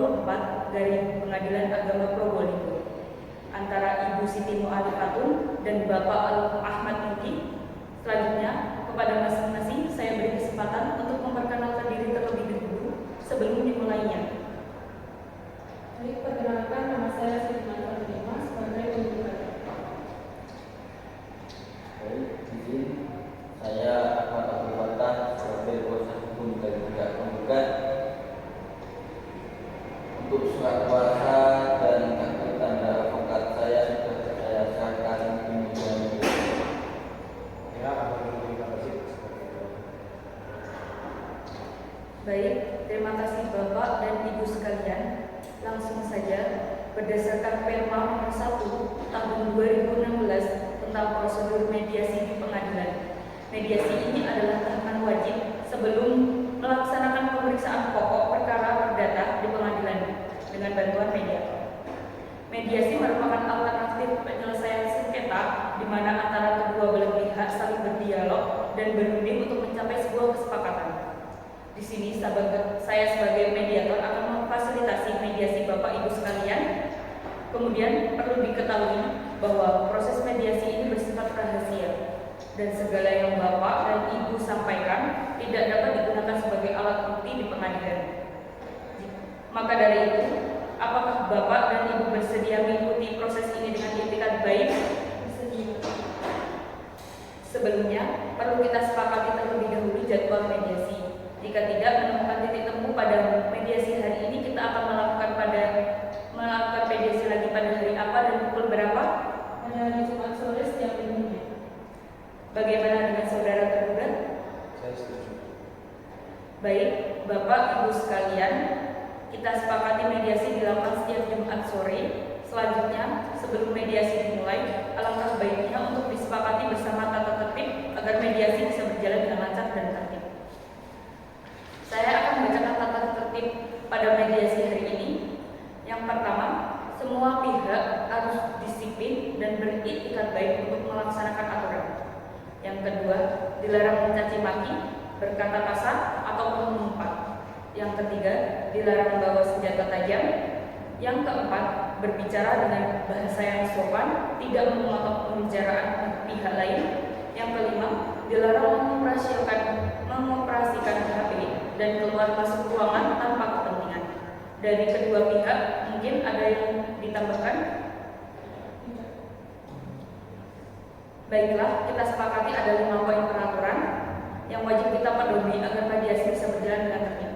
24 dari Pengadilan Agama Probolinggo antara Ibu Siti Mu'ali Khatun dan Bapak Ahmad Muti. Selanjutnya, kepada masing-masing saya beri kesempatan untuk memperkenalkan diri terlebih dahulu sebelum dimulainya. Baik, perkenalkan, nama saya Siti Mu'ali sebagai penggugat. Baik, izin saya Ahmad Abdul Fattah sebagai kuasa hukum dari pihak penggugat untuk surat kuasa dan kartu tanda advokat saya sudah saya serahkan di meja. Baik, terima kasih Bapak dan Ibu sekalian. Langsung saja, berdasarkan Perma nomor 1 tahun 2016 tentang prosedur mediasi di pengadilan. Mediasi ini adalah tahapan wajib sebelum melaksanakan pemeriksaan pokok perkara perdata di pengadilan dengan bantuan mediator. Mediasi merupakan alternatif penyelesaian sengketa di mana antara kedua belah pihak saling berdialog dan berunding untuk mencapai sebuah kesepakatan. Di sini saya sebagai mediator akan memfasilitasi mediasi Bapak Ibu sekalian. Kemudian perlu diketahui bahwa proses mediasi ini bersifat rahasia dan segala yang Bapak dan Ibu sampaikan tidak dapat digunakan sebagai alat bukti di pengadilan. Maka dari itu, apakah Bapak dan Ibu bersedia mengikuti proses ini dengan itikat baik? Sebelumnya, perlu kita sepakati terlebih dahulu jadwal mediasi. Jika tidak menemukan titik temu pada mediasi hari ini, kita akan melakukan mediasi lagi pada hari apa dan pukul berapa? Pada hari Jumat sore setiap minggunya. Bagaimana dengan saudara tergugat? Saya setuju. Baik, Bapak Ibu sekalian, kita sepakati mediasi dilakukan setiap Jumat sore. Selanjutnya, sebelum mediasi dimulai, alangkah baiknya untuk disepakati bersama tata tertib agar mediasi bisa berjalan dengan lancar dan tertib. Saya akan membacakan tata tertib pada mediasi hari ini. Yang pertama, semua pihak harus disiplin dan beriktikat baik untuk melaksanakan aturan. Yang kedua, dilarang mencaci maki, berkata kasar ataupun mengumpat. Yang ketiga, dilarang membawa senjata tajam. Yang keempat, berbicara dengan bahasa yang sopan, tidak memotong pembicaraan pihak lain. Yang kelima, dilarang mengoperasikan HP dan keluar masuk ruangan tanpa kepentingan. Dari kedua pihak, mungkin ada yang ditambahkan? Baiklah, kita sepakati ada 5 poin peraturan yang wajib kita pedomi agar mediasi bisa berjalan dengan tertib.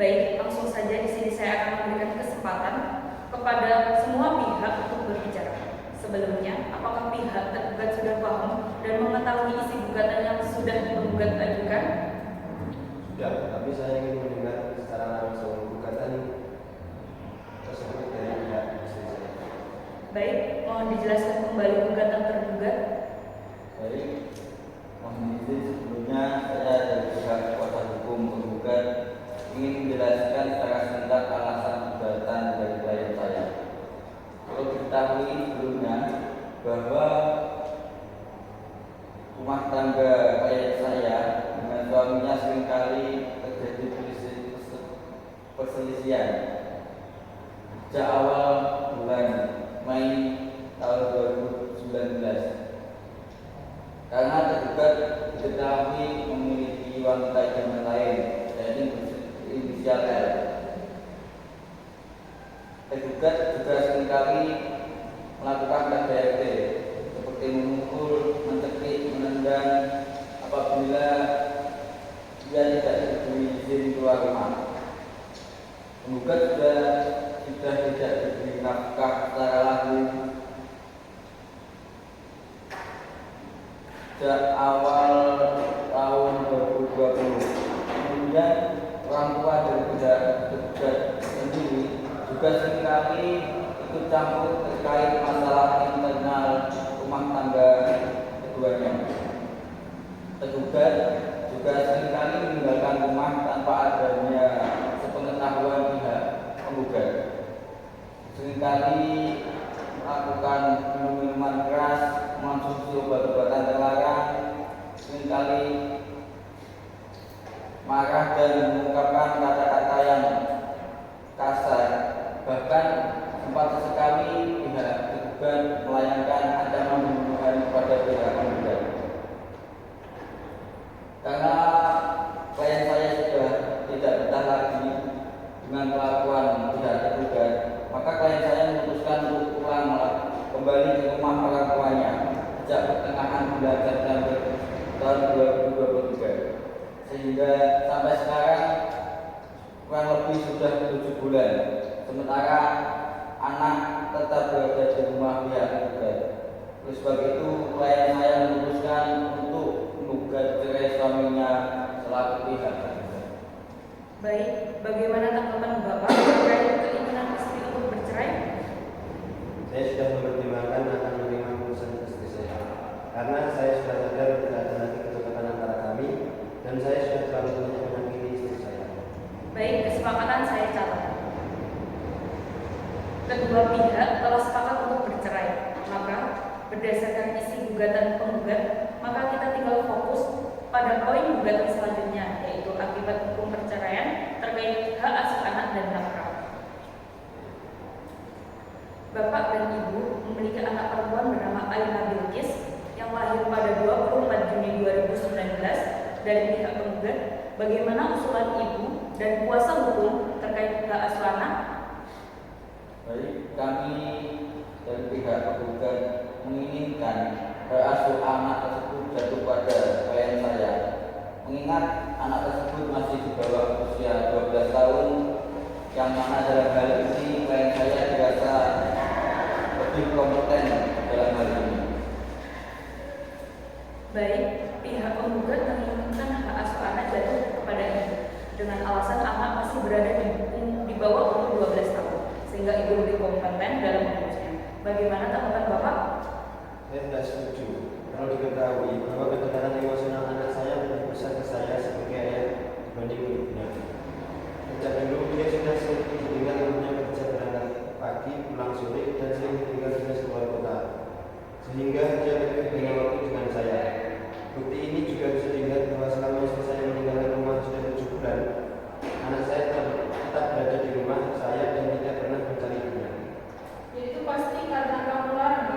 Baik, langsung saja di sini saya akan memberikan kesempatan kepada semua pihak untuk berbicara. Sebelumnya, apakah pihak tergugat sudah paham dan mengetahui isi gugatan yang sudah penggugat ajukan? Sudah, tapi saya ingin mendengar secara langsung gugatan tersebut dari pihak istri saya. Baik, mohon dijelaskan kembali gugatan tergugat. Baik, mohon izin sebelumnya saya dari pihak kuasa hukum penggugat ingin menjelaskan secara singkat alasan gugatan dari klien saya. Perlu diketahui sebelumnya bahwa rumah tangga klien saya dengan suaminya seringkali terjadi perselisihan. Sejak awal bulan Mei tahun 2019, karena tergugat diketahui memiliki wanita idaman lain, yaitu inisial L. Tergugat juga seringkali melakukan KDRT seperti memukul, mencekik, menendang apabila dia tidak diberi izin keluar rumah. Penggugat sudah tidak diberi nafkah secara langsung sejak awal tahun 2020. Kemudian orang tua dari tergugat sendiri juga seringkali ikut campur terkait masalah internal rumah tangga keduanya. Tergugat juga seringkali meninggalkan rumah tanpa adanya sepengetahuan pihak penggugat. Seringkali melakukan minuman keras, mengonsumsi obat-obatan terlarang, seringkali marah dan mengungkapkan kata-kata yang bulan September tahun 2023, sehingga sampai sekarang kurang lebih sudah 7 bulan. Sementara anak tetap berada di rumah pihak tergugat. Oleh sebab itu, klien saya memutuskan untuk menggugat cerai suaminya selaku pihak tergugat. Baik, bagaimana tanggapan Bapak terkait keinginan istri untuk bercerai? Saya sudah mempertimbangkan akan menerima keputusan istri saya, karena saya sudah sadar tidak ada lagi kedekatan antara kami, dan saya sudah terlalu banyak menyakiti istri saya. Baik, kesepakatan saya catat. Kedua pihak telah sepakat untuk bercerai, maka berdasarkan isi gugatan penggugat, maka kita tinggal fokus pada poin gugatan selanjutnya, yaitu akibat hukum perceraian terkait hak asuh anak dan nafkah. Bapak dan Ibu memiliki anak perempuan bernama Aina Bilqis yang lahir pada 24 Juni 2019 dari pihak penggugat. Bagaimana usulan Ibu dan kuasa hukum terkait hak asuh anak? Baik, kami dari pihak penggugat menginginkan hak asuh anak tersebut jatuh pada klien saya, mengingat anak tersebut masih di bawah usia 12 tahun, yang mana dalam hal ini klien saya dirasa lebih kompeten dalam hal ini. Baik, pihak penggugat menginginkan hak asuh anak jatuh kepada Ibu dengan alasan anak masih berada di bawah umur 12 tahun, sehingga Ibu lebih kompeten dalam mengurusnya. Bagaimana tanggapan Bapak? Saya tidak setuju. Kalau diketahui bahwa kedekatan emosional anak saya lebih besar ke saya sebagai ayah dibanding ibunya. Sejak dulu dia sudah sering dengan ibunya kerja berangkat pagi, pulang sore, dan sering tinggal dinas keluar kota, sehingga dia lebih dengan waktu dengan saya. Bukti ini juga bisa dilihat bahwa selama istri saya meninggalkan rumah sudah 7 bulan, anak saya tetap berada di rumah saya dan tidak pernah mencari ibunya. Itu pasti karena kamu larang.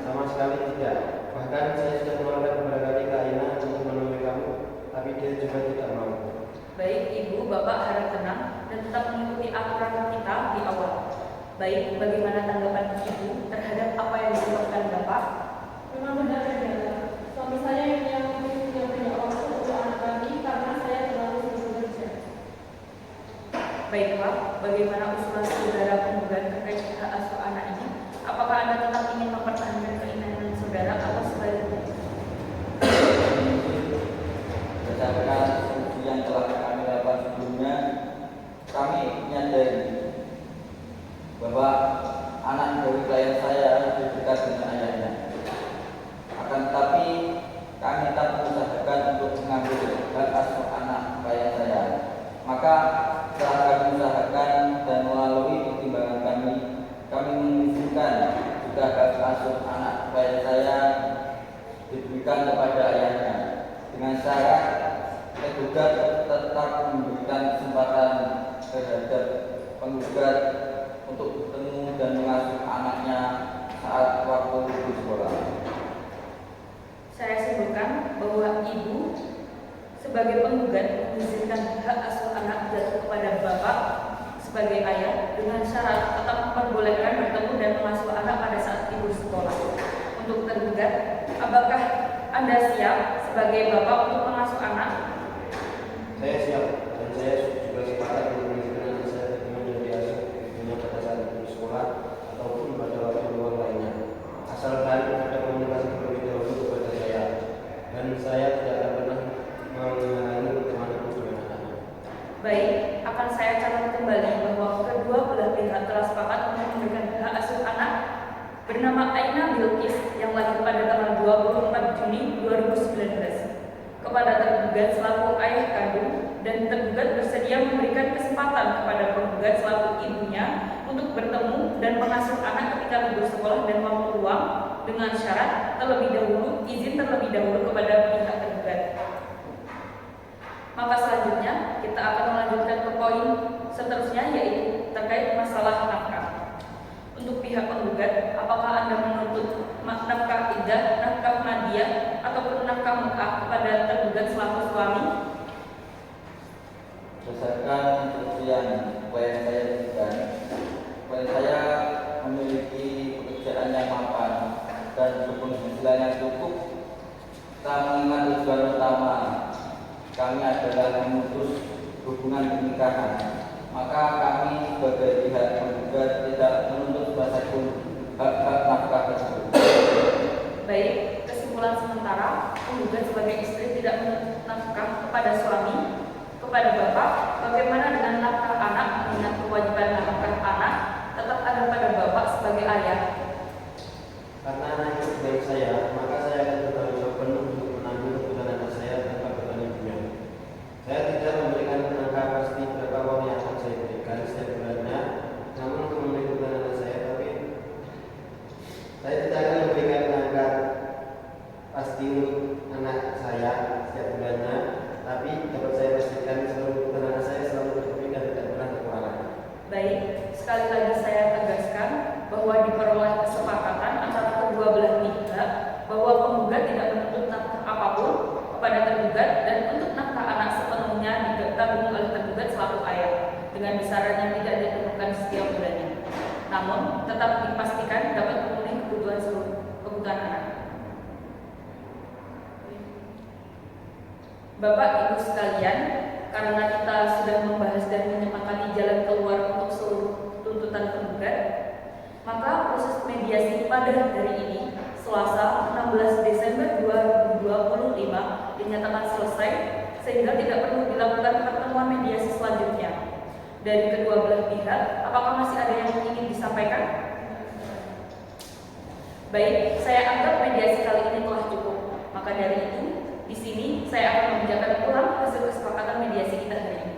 Sama sekali tidak. Bahkan saya sudah menolak beberapa kali ke Aina untuk menemui kamu, tapi dia juga tidak mau. Baik, Ibu, Bapak harap tenang dan tetap mengikuti aturan kita di awal. Baik, bagaimana tanggapan Ibu terhadap apa yang dilakukan Bapak? Memang benar ya. Suami saya yang punya waktu untuk anak kami karena saya terlalu sibuk bekerja. Baiklah, bagaimana usulan saudara penggugat terkait hak asuh anak ini? Apakah Anda tetap ingin mempertahankan keinginan saudara atau sebaliknya? Berdasarkan studi yang telah kami lakukan sebelumnya, kami menyadari bahwa anak dari klien saya lebih dekat dengan ayahnya. Akan tetapi kami tetap mengusahakan untuk mengambil hak asuh anak klien saya. Maka setelah kami usahakan dan melalui pertimbangan kami mengizinkan jika hak asuh anak klien saya diberikan kepada ayahnya, dengan syarat tergugat tetap memberikan kesempatan terhadap penggugat untuk bertemu dan mengasuh anaknya saat waktu di sekolah. Saya sebutkan bahwa Ibu sebagai penggugat mengizinkan hak asuh anak jatuh kepada Bapak sebagai ayah dengan syarat tetap memperbolehkan bertemu dan mengasuh anak pada saat Ibu sekolah. Untuk tergugat, apakah Anda siap sebagai Bapak untuk mengasuh anak? Saya siap, dan saya juga sepakat untuk mengizinkan anak saya menjadi asuh ibunya pada saat ibu sekolah ataupun pada waktu luang lainnya, asalkan ada komunikasi terlebih dahulu kepada saya, dan saya tidak akan pernah menghalangi kemanapun dengan anaknya. Baik, akan saya catat kembali bahwa kedua belah pihak telah sepakat untuk memberikan hak asuh anak bernama Aina Bilqis yang lahir pada tanggal 24 Juni 2019 kepada tergugat selaku ayah kandung, dan tergugat bersedia memberikan kesempatan kepada penggugat selaku ibunya untuk bertemu dan mengasuh anak ketika libur sekolah dan waktu luang dengan syarat izin terlebih dahulu kepada pihak tergugat. Maka selanjutnya kita akan melanjutkan ke poin seterusnya, yaitu terkait masalah nafkah. Untuk pihak penggugat, apakah Anda menuntut nafkah iddah, nafkah madiah, ataupun nafkah mekah kepada tergugat selaku suami? Berdasarkan instruksi yang klien saya berikan, klien saya memiliki pekerjaan yang mapan dan berpenghasilan yang cukup, Kita mengingat tujuan utama kami adalah memutus hubungan pernikahan, maka kami sebagai pihak penggugat tidak menuntut sepatupun hak-hak nafkah tersebut. Baik, kesimpulan sementara, penggugat sebagai istri tidak menuntut nafkah kepada suami. Kepada bapak, bagaimana dengan nafkah anak mengingat kewajiban nafkah anak tetap ada pada bapak sebagai ayah? Karena anak itu sebagai saya, maka saya akan bertanggung jawab penuh untuk menanggung kebutuhan anak saya tanpa beban ibunya. Saya tidak memberikan angka pasti berapa uang yang akan saya berikan setiap bulannya, namun untuk memenuhi kebutuhan anak saya, tapi saya tidak akan memberikan angka pasti untuk anak saya setiap bulannya, tapi dapat saya pastikan seluruh kebutuhan anak saya selalu terpenuhi dan tidak pernah kekurangan. Baik, sekali lagi saya tegaskan bahwa diperoleh kesepakatan antara kedua belah pihak bahwa penggugat tidak menuntut nafkah apapun kepada tergugat dan untuk nafkah anak sepenuhnya ditanggung oleh tergugat selaku ayah dengan besaran yang tidak ditentukan setiap bulannya. Namun tetap dipastikan dapat memenuhi kebutuhan anak. Bapak Ibu sekalian, karena kita sudah membahas dan menyepakati jalan keluar untuk seluruh tuntutan penggugat, maka proses mediasi pada hari ini, Selasa 16 Desember 2025 dinyatakan selesai sehingga tidak perlu dilakukan pertemuan mediasi selanjutnya. Dari kedua belah pihak, apakah masih ada yang ingin disampaikan? Baik, saya anggap mediasi kali ini telah cukup. Maka dari itu, di sini saya akan membacakan ulang hasil kesepakatan mediasi kita hari ini.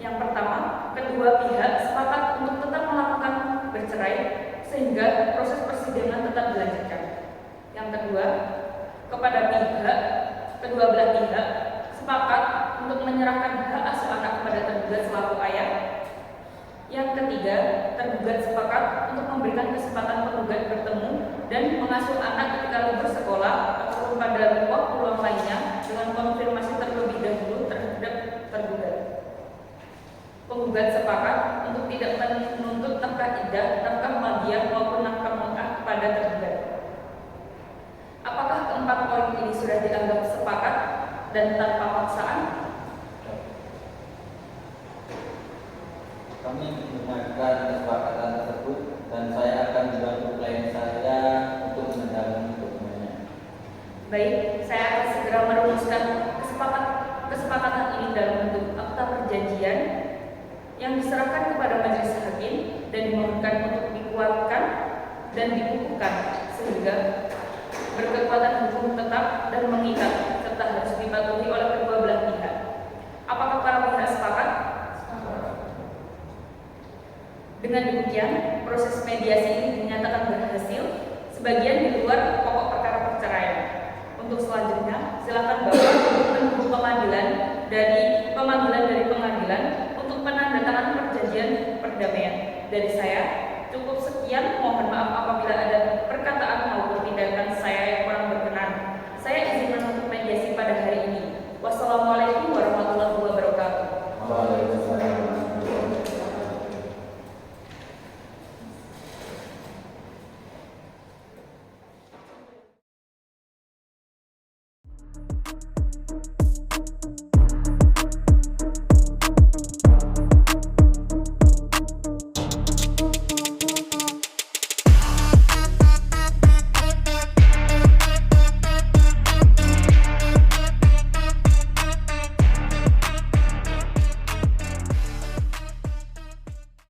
Yang pertama, kedua pihak sepakat untuk tetap melakukan bercerai sehingga proses persidangan tetap dilanjutkan. Yang kedua, kedua belah pihak sepakat untuk menyerahkan hak asuh anak kepada tergugat selaku ayah. Yang ketiga, tergugat sepakat untuk memberikan kesempatan penggugat bertemu dan mengasuh anak ketika libur sekolah ataupun pada waktu luang lainnya dengan konfirmasi terlebih dahulu terhadap tergugat. Penggugat sepakat untuk tidak menuntut nafkah iddah, nafkah madiyah maupun nafkah mungkah kepada tergugat. Apakah keempat poin ini sudah dianggap sepakat dan tanpa paksaan? Kami mendengarkan kesepakatan tersebut dan saya akan membantu klien saya untuk menandatangani dokumennya. Baik, saya akan segera merumuskan kesepakatan ini dalam bentuk akta perjanjian yang diserahkan kepada majelis hakim dan dimohonkan untuk dikuatkan dan dikukuhkan sehingga berkekuatan hukum tetap dan mengikat serta harus dipatuhi oleh kedua belah pihak. Apakah para pihak sepakat? Dengan demikian, proses mediasi ini dinyatakan berhasil sebagian di luar pokok perkara perceraian. Untuk selanjutnya, silakan Bapak menunggu pemanggilan dari pengadilan untuk penandatanganan perjanjian perdamaian. Dari saya, cukup sekian. Mohon maaf apabila ada perkataan